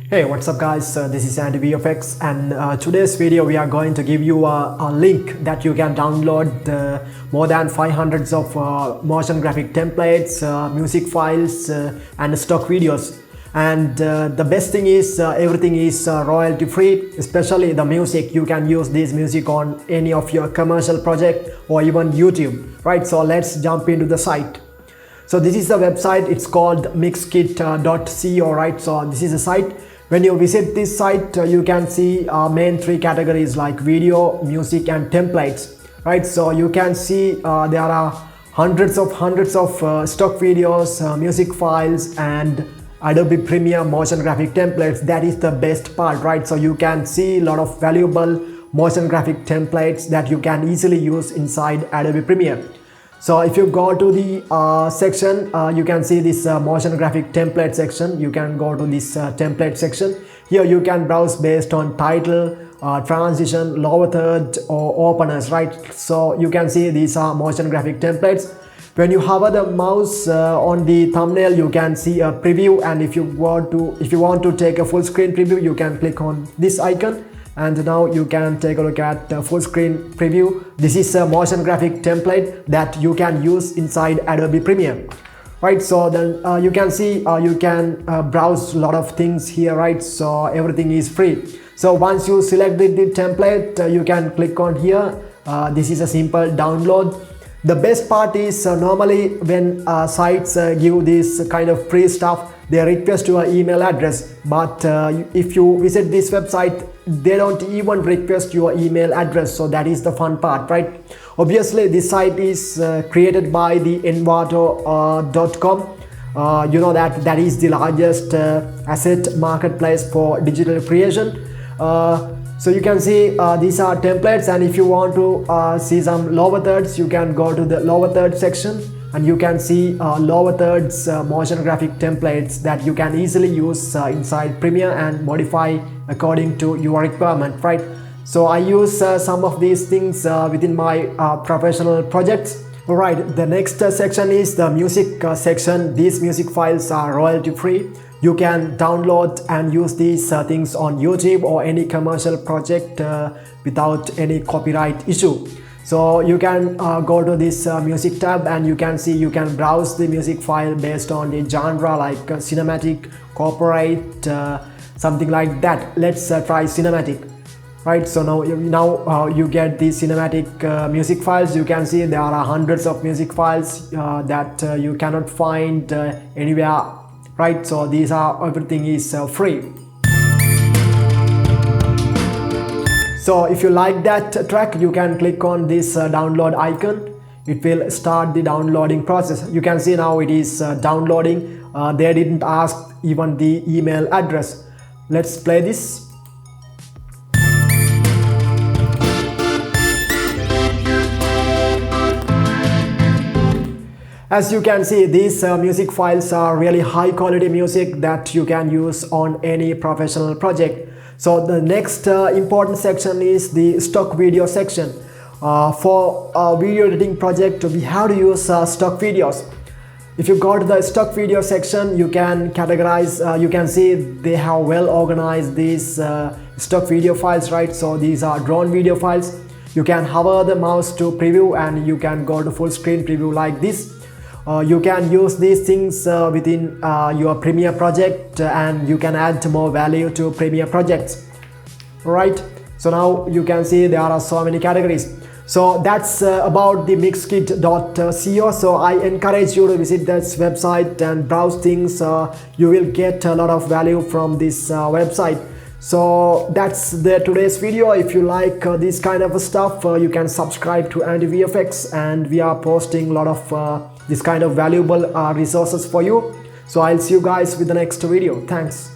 Hey, what's up guys, this is Adobe VFX, and today's video we are going to give you a link that you can download more than 500 of motion graphic templates, music files and stock videos. And the best thing is everything is royalty free, especially the music. You can use this music on any of your commercial project or even YouTube, right? So let's jump into the site. So this is the website, it's called mogrt.co, right? So this is a site. When you visit this site, you can see main three categories like video, music and templates, right? So you can see there are hundreds of stock videos, music files and Adobe Premiere motion graphic templates. That is the best part, right? So you can see a lot of valuable motion graphic templates that you can easily use inside Adobe Premiere. So if you go to the section, you can see this motion graphic template section. You can go to this template section. Here you can browse based on title, transition, lower third or openers, right? So you can see these are motion graphic templates. When you hover the mouse on the thumbnail, you can see a preview, and if you want to take a full screen preview, you can click on this icon. And now you can take a look at the full screen preview. This is a motion graphic template that you can use inside Adobe Premiere, right? So then you can see you can browse a lot of things here, right? So everything is free. So once you selected the template, you can click on here. This is a simple download. The best part is normally when sites give this kind of free stuff, they request your email address, but if you visit this website, they don't even request your email address. So that is the fun part, right? Obviously this site is created by the envato.com. You know that is the largest asset marketplace for digital creation. So you can see these are templates, and if you want to see some lower thirds, you can go to the lower third section and you can see lower thirds motion graphic templates that you can easily use inside Premiere and modify according to your requirement, right? So I use some of these things within my professional projects. Alright, the next section is the music section. These music files are royalty free. You can download and use these things on YouTube or any commercial project without any copyright issue. So you can go to this music tab, and you can see you can browse the music file based on the genre like cinematic, corporate, something like that. Let's try cinematic, right? So now you get the cinematic music files. You can see there are hundreds of music files that you cannot find anywhere, right? So these are everything is free. So if you like that track, you can click on this download icon. It will start the downloading process. You can see now it is downloading. They didn't ask even the email address. Let's play this. As you can see, these music files are really high quality music that you can use on any professional project. So the next important section is the stock video section. For a video editing project, we have to use stock videos. If you go to the stock video section, you can categorize, you can see they have well organized these stock video files, right? So these are drawn video files. You can hover the mouse to preview and you can go to full screen preview like this. You can use these things within your Premiere project, and you can add more value to Premiere projects, right? So now you can see there are so many categories. So that's about the mogrt.co. So I encourage you to visit this website and browse things. You will get a lot of value from this website. So that's today's video. If you like this kind of stuff, you can subscribe to Adobe VFX, and we are posting a lot of this kind of valuable resources for you. So I'll see you guys with the next video. Thanks.